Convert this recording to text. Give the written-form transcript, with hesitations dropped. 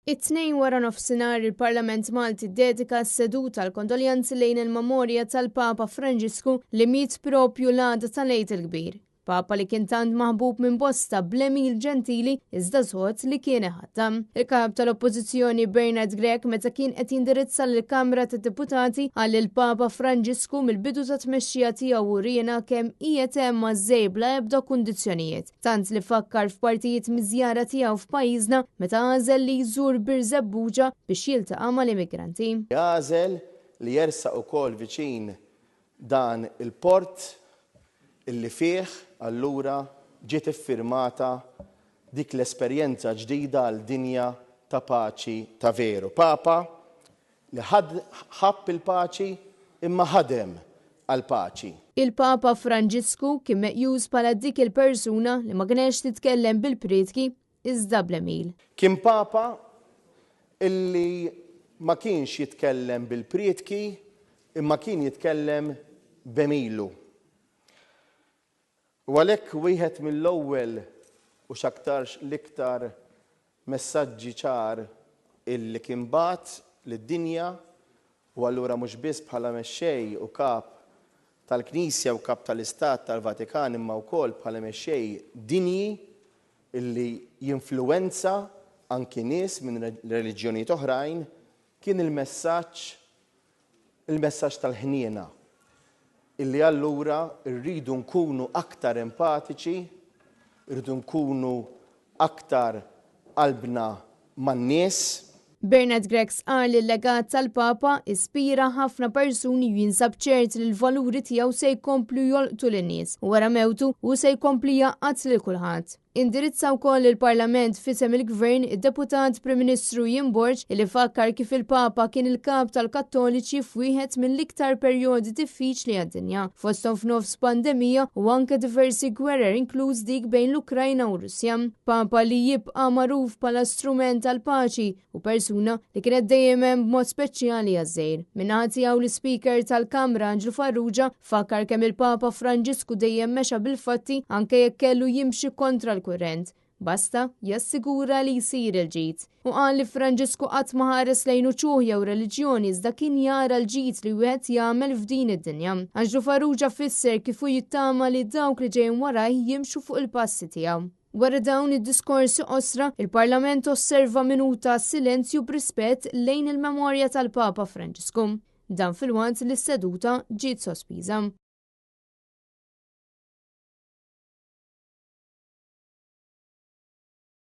It-tnejn wara nofsinhar il-Parlament Malti ddedika s-seduta l-kondoljanzi lejn il-memorja tal-Papa Franġisku li miet propju l-għada tal-Għid il-Kbir. Papa li kien tant maħbub minn bosta bl-Emil Ġentili iżda żgħod li kien iħaddam. Il-kap tal-Oppożizzjoni Bernard Grech meta kien qed jindirizza lill-Kamra tad-Deputati għal il-Papa Franġisku mill-bidu ta' tmexxija tiegħu urina kemm qiegħed hemm mażżej bla ebda kundizzjonijiet. Tant li fakkar f'partijiet miż-żjara tiegħu f'pajjiżna meta għażel li jżur Bir Żebbuġa biex jiltaqa' mal-immigranti. Għażel li jersaq ukoll viċin dan il-port illi fih allura ġiet iffirmata dik l-esperjenza ġdida għal dinja ta' paċi ta' veru. Papa li ħabb il-paċi imma ħadem għal paċi. Il-Papa Franġisku kien meqjus bħala dik il-persuna li ma kienx titkellem bil-prietki iżda bl-Emil. Kien Papa illi ma kienx jitkellem bil-prietki imma kien jitkellem b'Emilu. U għalhekk wieħed mill-ewwel u x'aktarx l-iktar messaġġi ċar illi kien bagħat lid-dinja u allura mhux biss bħala mexxej u kap tal-Knisja u kap tal-Istat tal-Vatikan imma wkoll bħala mexxej dinji illi jinfluwenza anki nies minn reliġjonijiet oħrajn kien il-messaġġ tal-ħniena. Illi allura rridu nkunu aktar empatiċi, rridu nkunu aktar qalbna man-nies. Bernard Grech qal li l-legat tal-Papa ispira ħafna persuni jinsab ċert li l-valuri tiegħu se jkomplu jolqtu lin-nies u wara mewtu u se jkompli jaqqat lil kulħadd. Indirizza wkoll il-Parlament fisem il-Gvern id-Deputat Prim Ministru Jim Borg li fakkar kif il-Papa kien il-kap tal-Kattoliċi f'wieħed mill-iktar perjodi diffiċli għad-dinja, fosthom f'nofs pandemija u anke diversi gwerer inkluż dik bejn l-Ukrajna u Russja. Papa li jibqa' magħruf bħala strument tal-paċi u persuna li kienet dejjem hemm b'mod speċjali għaż-żgħir. Min-naħa tiegħu l-Speaker tal-Kamra Anġlu Farrugia fakkar kemm il-Papa Franġisku dejjem mexa bil-fatti anke jekk kellu jimxi kontra kurrent, basta jassigura li jsir il-ġid. U qal li Franġisku qatt ma ħares lejn uċuħ jew reliġjoni iżda kien jara l-ġid li wieħed jagħmel f'din id-dinja. Anġlu Farrugia fisser kif hu jittama li dawk li ġejjin warah jimxu fuq il-passi tiegħu. Wara dawn id-diskorsi qosra, il-Parlament osserva minuta silenzju b'rispett lejn il-memorja tal-Papa Franġisku. Dan fil-waqt li s-seduta ġiet sospiża.